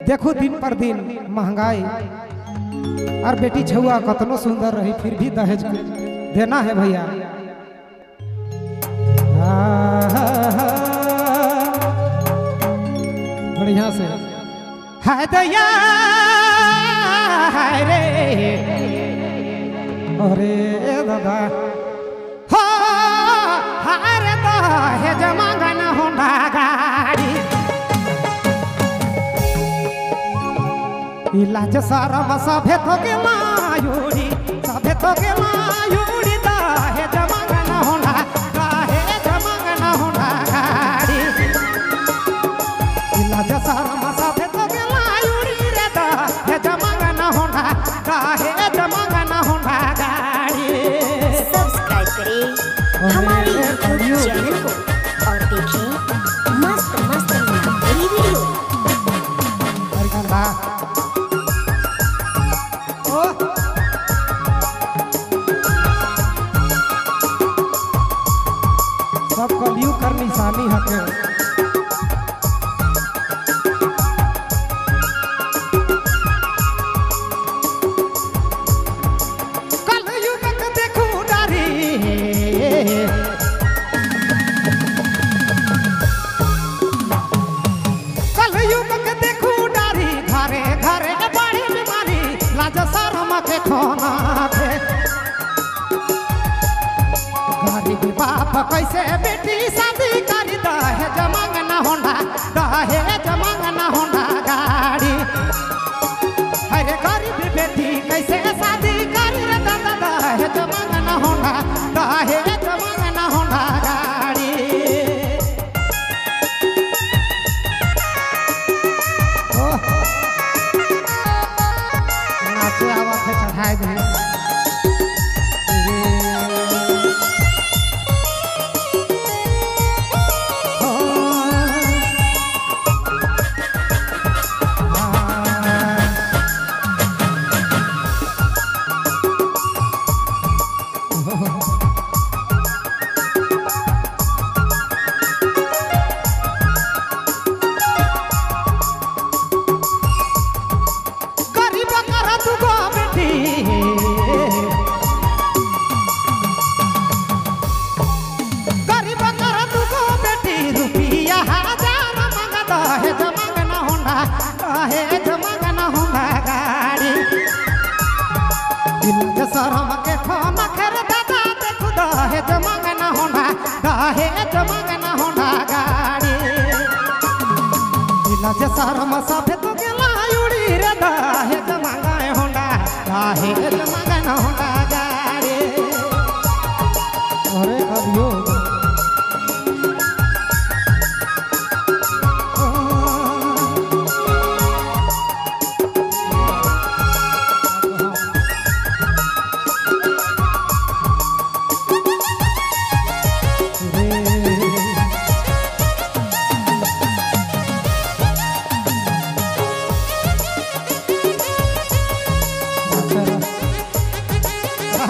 देखो दिन पर दिन महंगाई और बेटी छुआ कतनो सुंदर रही फिर भी दहेज देना है भैया। बढ़िया से हाय दया हाय रे अरे दादा हो हाय रे दहेज मांगना होंडा गाड़ी इलाज सारा सभे तो के मायूरी सभे तो के मायूरी दहेज मांगना होंडा दहेज मांगना होंडा गाड़ी इलाज सारा सभे तो के मायूरी रे दहेज मांगना होंडा दहेज मांगना होंडा गाड़ी। सब्सक्राइब करें हमारे यूट्यूब चैनल को और देखें मस्त मस्त वीडियो। सब कलयुग कर निशानी हके कलयुग के देखू डारी कलयुग के देखू डारी घरे घरे बड़ी बीमारी लाज शर्म के खोना थे गरीब बाप कैसे बेटी शादी करी दहेज मांगना होंडा दहेज मांगना होंडा गाड़ी। अरे गरीब बेटी कैसे शादी करी रे दादा दहेज मांगना होंडा दहेज मांगना होंडा गाड़ी। नाचे आवत है चढ़ाई दे शर्म के खोना खेर दादा देखू दहेज मांगना होंडा दहेज मांगना होंडा गाड़ी। इलाज शर्म सभे तो गेला उड़ी रे दहेज मांगाए होंडा दहेज मांगना होंडा गाड़ी। अरे कभियो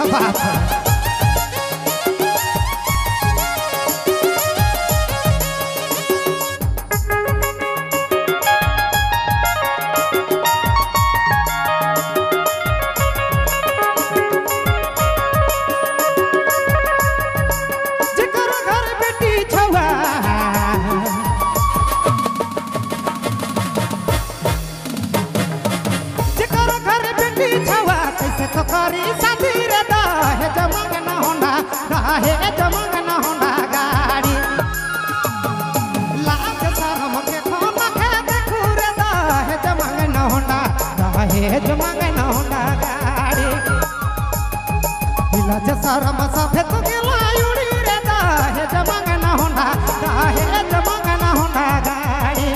बात है जिकर घर बेटी छुआ जिकर घर बेटी छुआ कैसे तो करी शादी रे दहेज मांगना होंडा दहेज मांगना होंडा गाड़ी। लाज शर्म के खोना के देखू रे दहेज मांगना होंडा दहेज मांगना होंडा गाड़ी। लाज शर्म सभे तो गेला उड़ी रे दहेज मांगना होंडा दहेज मांगना होंडा गाड़ी।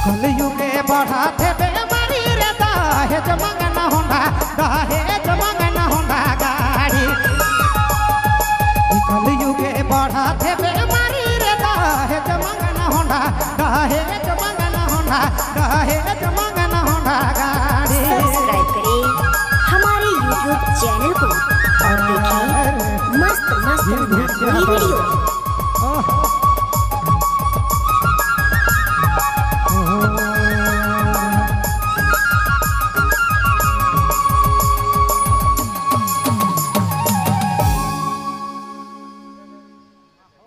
कलयुगे बढ़ाते बेमारी रे दहेज मंगना होंडा दहेज मंगना होंडा गाड़ी कलयुगे बढ़ाते बेमारी रे दहेज मंगना होंडा दहेज मंगना होंडा दहेज